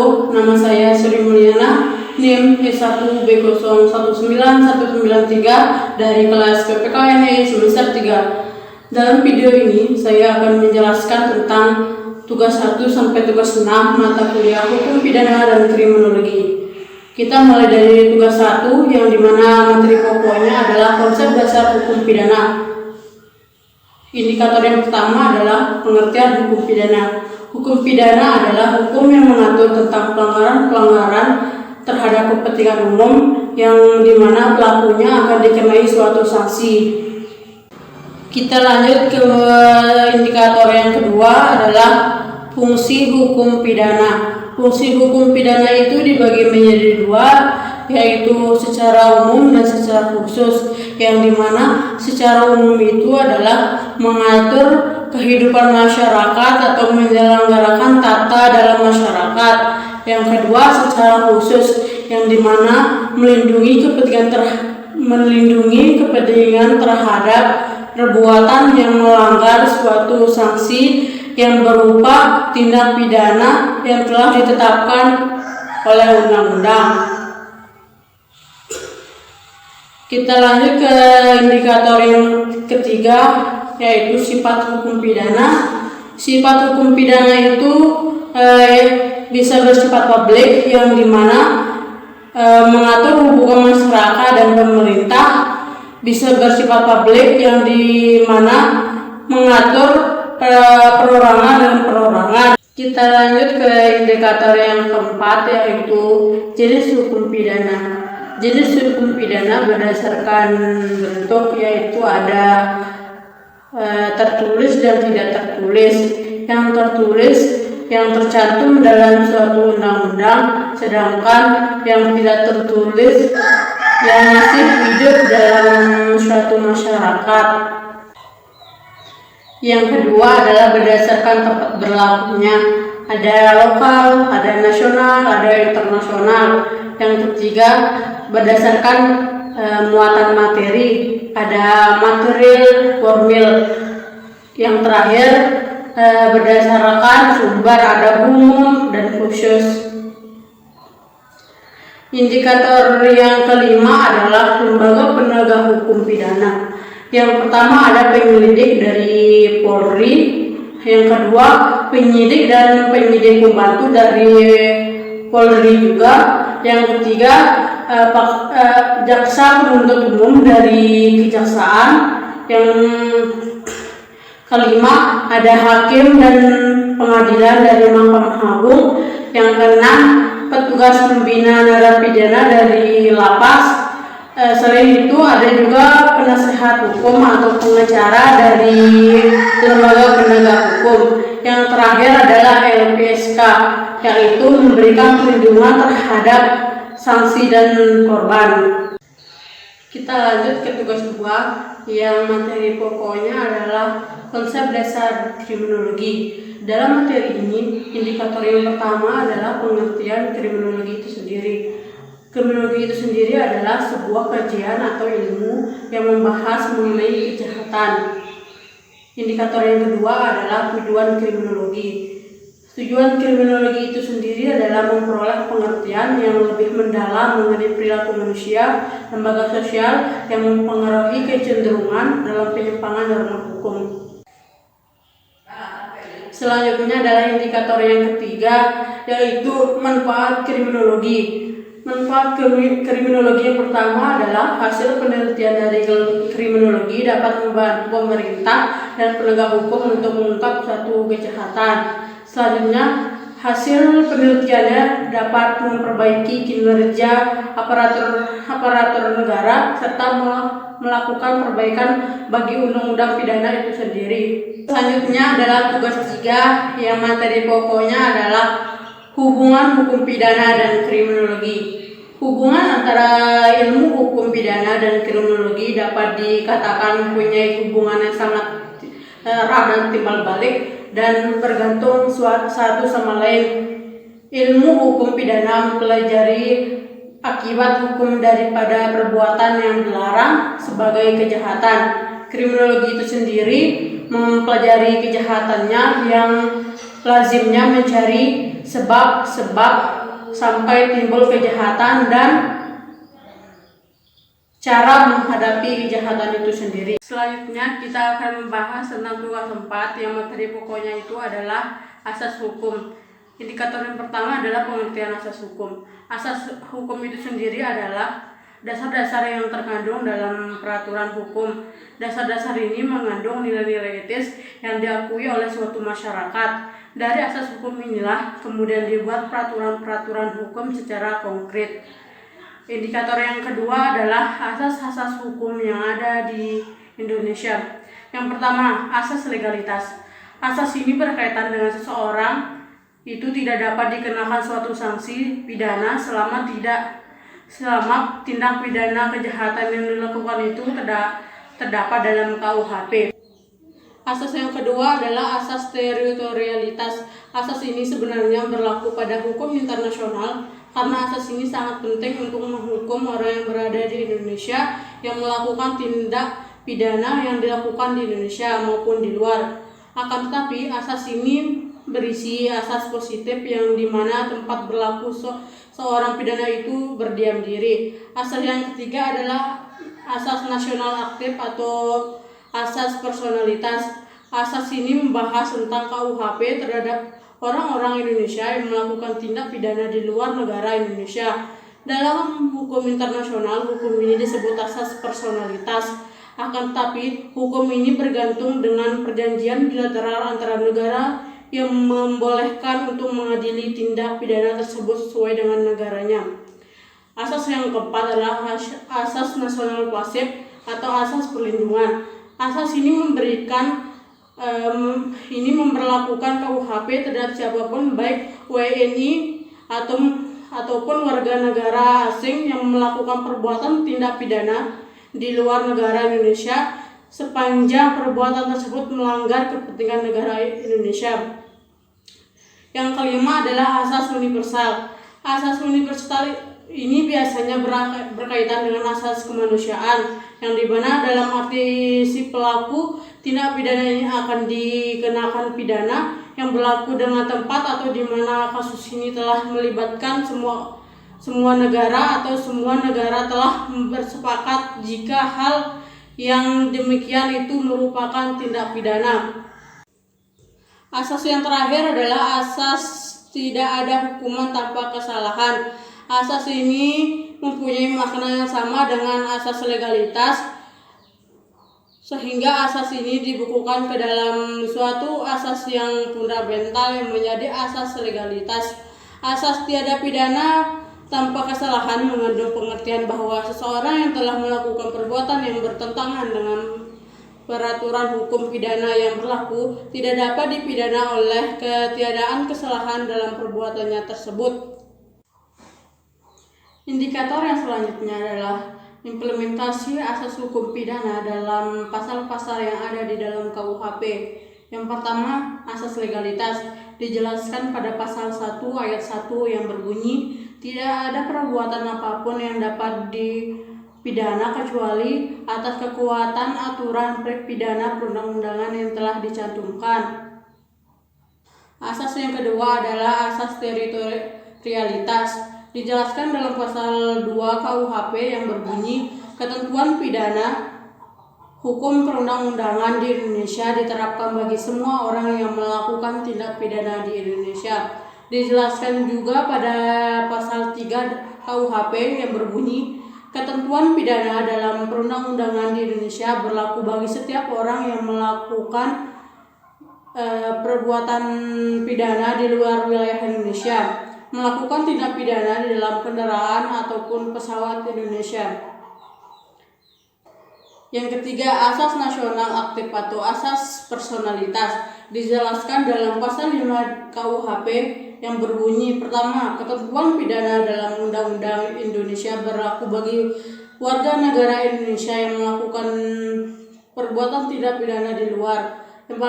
wabarakatuh. Nama saya Sri Mulyana, NIM E1B019193 dari kelas PPKN semester 3. Dalam video ini saya akan menjelaskan tentang tugas 1 sampai tugas 6 mata kuliah Hukum Pidana dan Kriminologi. Kita mulai dari tugas 1 yang dimana materi pokoknya adalah konsep dasar hukum pidana. Indikator yang pertama adalah pengertian hukum pidana. Hukum pidana adalah hukum yang mengatur tentang pelanggaran-pelanggaran terhadap kepentingan umum yang dimana pelakunya akan dikenai suatu sanksi. Kita lanjut ke indikator yang kedua adalah fungsi hukum pidana. Fungsi hukum pidana itu dibagi menjadi dua, yaitu secara umum dan secara khusus, yang dimana secara umum itu adalah mengatur kehidupan masyarakat atau menyelenggarakan tata dalam masyarakat. Yang kedua secara khusus, yang dimana melindungi kepentingan terhadap perbuatan yang melanggar suatu sanksi yang berupa tindak pidana yang telah ditetapkan oleh undang-undang. Kita lanjut ke indikator yang ketiga, yaitu sifat hukum pidana. Sifat hukum pidana itu bisa bersifat publik, yang dimana mengatur hubungan masyarakat dan pemerintah. Bisa bersifat publik, yang dimana mengatur perorangan dan perorangan. Kita lanjut ke indikator yang keempat, yaitu jenis hukum pidana. Jenis hukum pidana berdasarkan bentuk, yaitu ada tertulis dan tidak tertulis. Yang tertulis yang tercantum dalam suatu undang-undang, sedangkan yang tidak tertulis yang masih hidup dalam suatu masyarakat. Yang kedua adalah berdasarkan tempat berlakunya. Ada lokal, ada nasional, ada internasional. Yang ketiga berdasarkan muatan materi, ada material, formil. Yang terakhir berdasarkan sumber, ada umum dan khusus. Indikator yang kelima adalah lembaga penegak hukum pidana. Yang pertama ada penyelidik dari Polri, yang kedua penyidik dan penyidik pembantu dari Polri juga, yang ketiga jaksa penuntut umum dari kejaksaan, yang kelima ada hakim dan pengadilan dari Mahkamah Agung, yang keenam petugas pembina narapidana dari lapas. Selain itu ada juga penasehat hukum atau pengacara dari lembaga penegak hukum. Yang terakhir adalah LPSK, yaitu memberikan perlindungan terhadap sanksi dan korban. Kita lanjut ke tugas 2 yang materi pokoknya adalah konsep dasar kriminologi. Dalam materi ini, indikator yang pertama adalah pengertian kriminologi itu sendiri. Kriminologi itu sendiri adalah sebuah kajian atau ilmu yang membahas mengenai kejahatan. Indikator yang kedua adalah tujuan kriminologi. Tujuan kriminologi itu sendiri adalah memperoleh pengertian yang lebih mendalam mengenai perilaku manusia, lembaga sosial yang mempengaruhi kecenderungan dalam penyimpangan norma hukum. Selanjutnya adalah indikator yang ketiga, yaitu manfaat kriminologi. Manfaat kriminologi yang pertama adalah hasil penelitian dari kriminologi dapat membantu pemerintah dan penegak hukum untuk mengungkap suatu kejahatan. Selanjutnya, hasil penelitiannya dapat memperbaiki kinerja aparatur negara serta melakukan perbaikan bagi undang-undang pidana itu sendiri. Selanjutnya adalah tugas 3 yang materi pokoknya adalah hubungan hukum pidana dan kriminologi. Hubungan antara ilmu hukum pidana dan kriminologi dapat dikatakan mempunyai hubungan yang sangat erat dan timbal balik dan bergantung satu sama lain. Ilmu hukum pidana mempelajari akibat hukum daripada perbuatan yang dilarang sebagai kejahatan. Kriminologi itu sendiri mempelajari kejahatannya yang lazimnya mencari sebab-sebab sampai timbul kejahatan dan cara menghadapi kejahatan itu sendiri. Selanjutnya kita akan membahas tentang tugas 4 yang materi pokoknya itu adalah asas hukum. Indikator yang pertama adalah pengertian asas hukum. Asas hukum itu sendiri adalah dasar-dasar yang terkandung dalam peraturan hukum. Dasar-dasar ini mengandung nilai-nilai etis yang diakui oleh suatu masyarakat. Dari asas hukum inilah kemudian dibuat peraturan-peraturan hukum secara konkret. Indikator yang kedua adalah asas-asas hukum yang ada di Indonesia. Yang pertama, asas legalitas. Asas ini berkaitan dengan seseorang itu tidak dapat dikenakan suatu sanksi pidana selama tindak pidana kejahatan yang dilakukan itu terdapat dalam KUHP. Asas yang kedua adalah asas teritorialitas. Asas ini sebenarnya berlaku pada hukum internasional karena asas ini sangat penting untuk menghukum orang yang berada di Indonesia yang melakukan tindak pidana yang dilakukan di Indonesia maupun di luar. Akan tetapi asas ini berisi asas positif yang dimana tempat berlaku seorang pidana itu berdiam diri. Asas yang ketiga adalah asas nasional aktif atau asas personalitas. Asas ini membahas tentang KUHP terhadap orang-orang Indonesia yang melakukan tindak pidana di luar negara Indonesia. Dalam hukum internasional, hukum ini disebut asas personalitas. Akan tetapi, hukum ini bergantung dengan perjanjian bilateral antara negara yang membolehkan untuk mengadili tindak pidana tersebut sesuai dengan negaranya. Asas yang keempat adalah asas nasional pasif atau asas perlindungan. Asas ini memperlakukan KUHP terhadap siapapun baik WNI ataupun warga negara asing yang melakukan perbuatan tindak pidana di luar negara Indonesia sepanjang perbuatan tersebut melanggar kepentingan negara Indonesia. Yang kelima adalah asas universal. Asas universal ini biasanya berkaitan dengan asas kemanusiaan yang dimana dalam arti si pelaku tindak pidana ini akan dikenakan pidana yang berlaku dengan tempat atau di mana kasus ini telah melibatkan semua negara atau semua negara telah bersepakat jika hal yang demikian itu merupakan tindak pidana. Asas yang terakhir adalah asas tidak ada hukuman tanpa kesalahan. Asas ini mempunyai makna yang sama dengan asas legalitas, sehingga asas ini dibukukan ke dalam suatu asas yang fundamental yang menjadi asas legalitas. Asas tiada pidana tanpa kesalahan mengandung pengertian bahwa seseorang yang telah melakukan perbuatan yang bertentangan dengan peraturan hukum pidana yang berlaku tidak dapat dipidana oleh ketiadaan kesalahan dalam perbuatannya tersebut. Indikator yang selanjutnya adalah implementasi asas hukum pidana dalam pasal-pasal yang ada di dalam KUHP. Yang pertama, asas legalitas dijelaskan pada pasal 1 ayat 1 yang berbunyi, tidak ada perbuatan apapun yang dapat dipidana kecuali atas kekuatan aturan pidana perundang-undangan yang telah dicantumkan. Asas yang kedua adalah asas teritorialitas dijelaskan dalam pasal 2 KUHP yang berbunyi, ketentuan pidana hukum perundang-undangan di Indonesia diterapkan bagi semua orang yang melakukan tindak pidana di Indonesia. Dijelaskan juga pada pasal 3 KUHP yang berbunyi, ketentuan pidana dalam perundang-undangan di Indonesia berlaku bagi setiap orang yang melakukan perbuatan pidana di luar wilayah Indonesia, melakukan tindak pidana di dalam kendaraan ataupun pesawat Indonesia. Yang ketiga, asas nasional aktif atau asas personalitas dijelaskan dalam pasal 5 KUHP yang berbunyi, pertama, ketentuan pidana dalam Undang-Undang Indonesia berlaku bagi warga negara Indonesia yang melakukan perbuatan tindak pidana di luar. Yang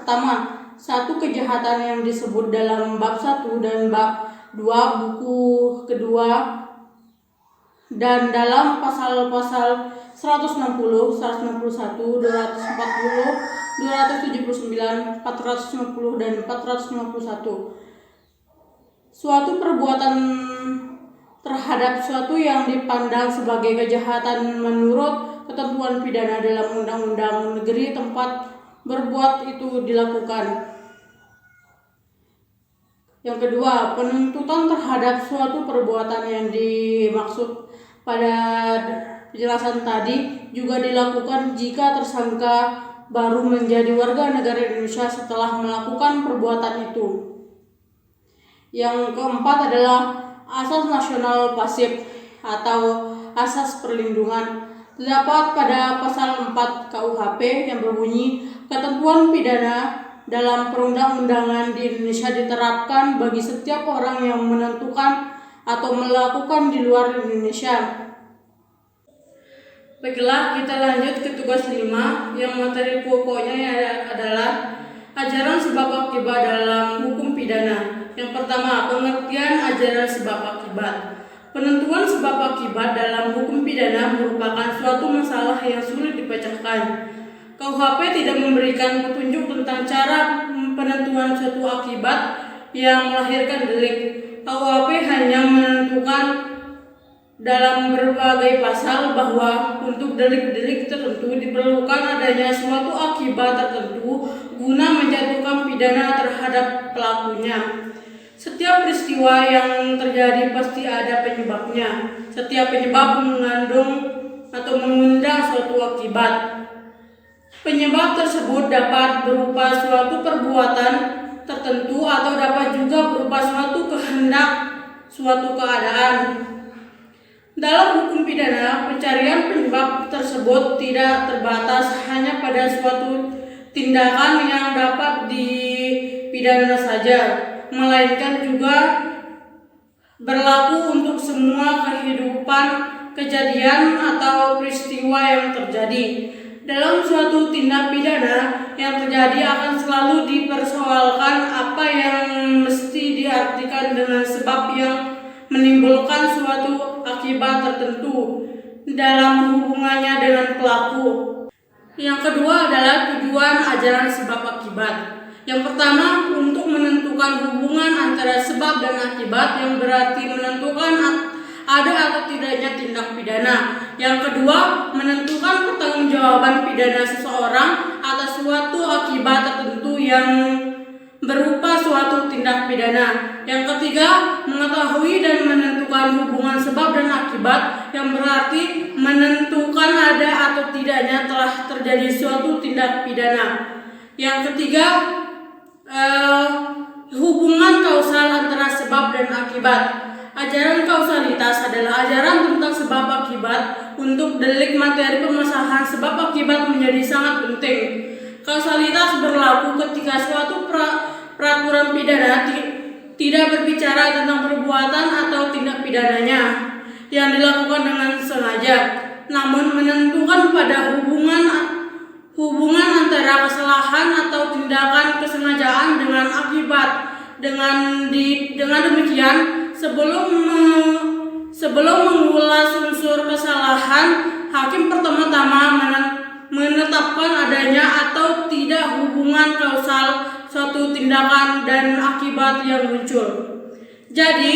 pertama, satu kejahatan yang disebut dalam bab 1 dan bab 2 buku kedua dan dalam pasal-pasal 160, 161, 240, 279, 450, dan 451. Suatu perbuatan terhadap suatu yang dipandang sebagai kejahatan menurut ketentuan pidana dalam undang-undang negeri tempat berbuat itu dilakukan. Yang kedua, penuntutan terhadap suatu perbuatan yang dimaksud pada penjelasan tadi juga dilakukan jika tersangka baru menjadi warga negara Indonesia setelah melakukan perbuatan itu. Yang keempat adalah asas nasional pasif atau asas perlindungan. Terdapat pada pasal 4 KUHP yang berbunyi, ketentuan pidana dalam perundang-undangan di Indonesia diterapkan bagi setiap orang yang menentukan atau melakukan di luar Indonesia. Baiklah, kita lanjut ke tugas 5 yang materi pokoknya adalah ajaran sebab akibat dalam hukum pidana. Yang pertama, pengertian ajaran sebab akibat. Penentuan sebab akibat dalam hukum pidana merupakan suatu masalah yang sulit dipecahkan. KUHP tidak memberikan petunjuk tentang cara penentuan suatu akibat yang melahirkan delik. KUHP hanya menentukan dalam berbagai pasal bahwa untuk delik-delik tertentu diperlukan adanya suatu akibat tertentu guna menjatuhkan pidana terhadap pelakunya. Setiap peristiwa yang terjadi pasti ada penyebabnya. Setiap penyebab mengandung atau mengundang suatu akibat. Penyebab tersebut dapat berupa suatu perbuatan tertentu atau dapat juga berupa suatu kehendak, suatu keadaan. Dalam hukum pidana, pencarian penyebab tersebut tidak terbatas hanya pada suatu tindakan yang dapat dipidana saja, melainkan juga berlaku untuk semua kehidupan, kejadian, atau peristiwa yang terjadi. Dalam suatu tindak pidana yang terjadi akan selalu dipersoalkan apa yang mesti diartikan dengan sebab yang menimbulkan suatu akibat tertentu dalam hubungannya dengan pelaku. Yang kedua adalah tujuan ajaran sebab akibat. Yang pertama, untuk menentukan hubungan antara sebab dan akibat yang berarti menentukan ada atau tidaknya tindak pidana. Yang kedua, menentukan pertanggungjawaban pidana seseorang atas suatu akibat tertentu yang berupa suatu tindak pidana. Yang ketiga, mengetahui dan menentukan hubungan sebab dan akibat yang berarti menentukan ada atau tidaknya telah terjadi suatu tindak pidana. Yang ketiga, hubungan kausal antara sebab dan akibat. Ajaran kausalitas adalah ajaran tentang sebab akibat. Untuk delik materi permasalahan sebab akibat menjadi sangat penting. Kausalitas berlaku ketika suatu peraturan pidana tidak berbicara tentang perbuatan atau tindak pidananya yang dilakukan dengan sengaja, namun menentukan pada hubungan antara kesalahan atau tindakan kesengajaan dengan akibat. Dengan demikian, sebelum mengulas unsur kesalahan, hakim pertama-tama menetapkan adanya atau tidak hubungan kausal suatu tindakan dan akibat yang muncul. Jadi,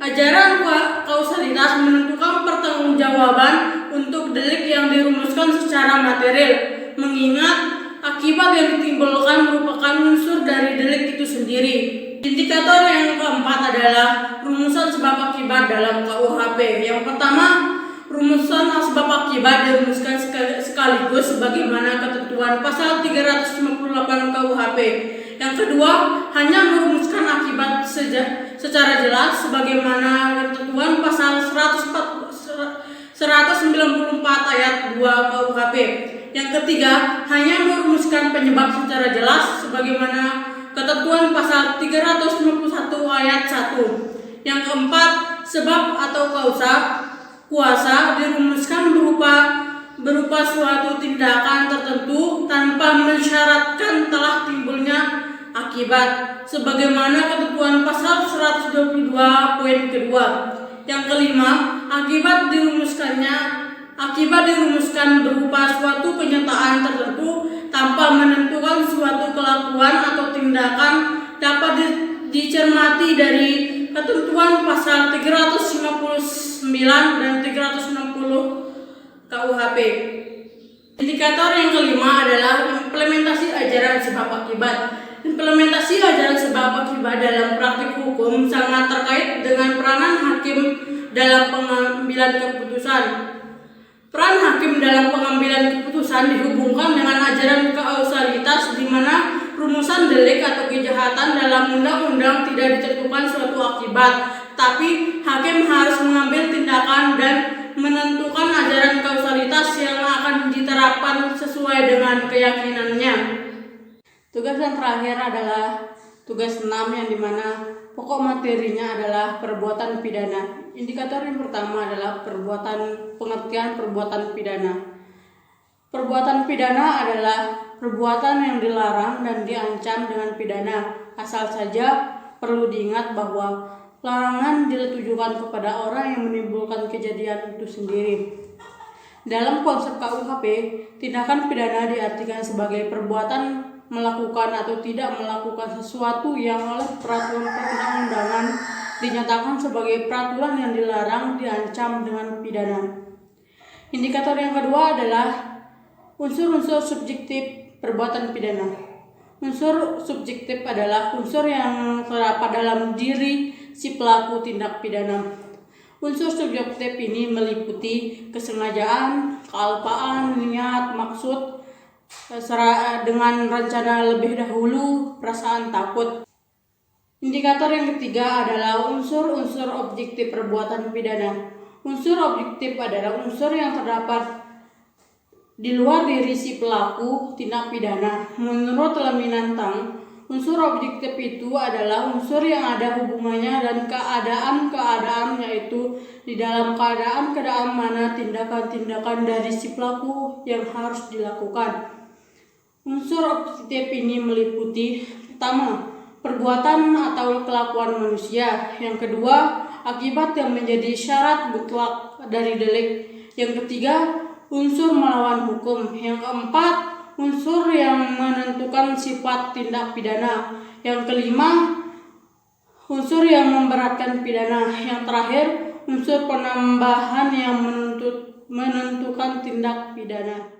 ajaran kausalitas menentukan pertanggungjawaban untuk delik yang dirumuskan secara material, mengingat akibat yang ditimbulkan merupakan unsur dari delik itu sendiri. Indikator yang keempat adalah rumusan sebab akibat dalam KUHP. Yang pertama, rumusan sebab akibat dirumuskan sekaligus sebagaimana ketentuan pasal 358 KUHP. Yang kedua, hanya merumuskan akibat secara jelas sebagaimana ketentuan pasal 194 ayat 2 KUHP. Yang ketiga, hanya merumuskan penyebab secara jelas sebagaimana ketentuan pasal 351 ayat 1. Yang keempat, sebab atau kuasa dirumuskan berupa suatu tindakan tertentu tanpa mensyaratkan telah timbulnya akibat sebagaimana ketentuan pasal 122 poin kedua. Yang kelima, akibat dirumuskannya akibat dirumuskan berupa suatu kenyataan tertentu tanpa menentukan suatu kelakuan atau tindakan dapat dicermati dari ketentuan pasal 359 dan 360 KUHP. Indikator yang kelima adalah implementasi ajaran sebab akibat. Implementasi ajaran sebab akibat dalam praktik hukum sangat terkait dengan peranan hakim dalam pengambilan keputusan. Peran hakim dalam pengambilan keputusan dihubungkan dengan ajaran kausalitas, di mana rumusan delik atau kejahatan dalam undang-undang tidak ditentukan suatu akibat, tapi hakim harus mengambil tindakan dan menentukan ajaran kausalitas yang akan diterapkan sesuai dengan keyakinannya. Tugas yang terakhir adalah tugas 6, yang dimana pokok materinya adalah perbuatan pidana. Indikator yang pertama adalah pengertian perbuatan pidana. Perbuatan pidana adalah perbuatan yang dilarang dan diancam dengan pidana. Asal saja perlu diingat bahwa larangan ditujukan kepada orang yang menimbulkan kejadian itu sendiri. Dalam konsep KUHP, tindakan pidana diartikan sebagai perbuatan melakukan atau tidak melakukan sesuatu yang oleh peraturan perundang-undangan dinyatakan sebagai peraturan yang dilarang, diancam dengan pidana. Indikator yang kedua adalah unsur-unsur subjektif perbuatan pidana. Unsur subjektif adalah unsur yang terdapat dalam diri si pelaku tindak pidana. Unsur subjektif ini meliputi kesengajaan, kealpaan, niat, maksud, dengan rencana lebih dahulu, perasaan takut. Indikator yang ketiga adalah unsur-unsur objektif perbuatan pidana. Unsur objektif adalah unsur yang terdapat di luar diri si pelaku tindak pidana. Menurut Leminantang, unsur objektif itu adalah unsur yang ada hubungannya dan keadaan-keadaan, yaitu di dalam keadaan-keadaan mana tindakan-tindakan dari si pelaku yang harus dilakukan. Unsur objektif ini meliputi: pertama, perbuatan atau kelakuan manusia; yang kedua, akibat yang menjadi syarat mutlak dari delik; yang ketiga, unsur melawan hukum; yang keempat, unsur yang menentukan sifat tindak pidana; yang kelima, unsur yang memberatkan pidana; yang terakhir, unsur penambahan yang menentukan tindak pidana.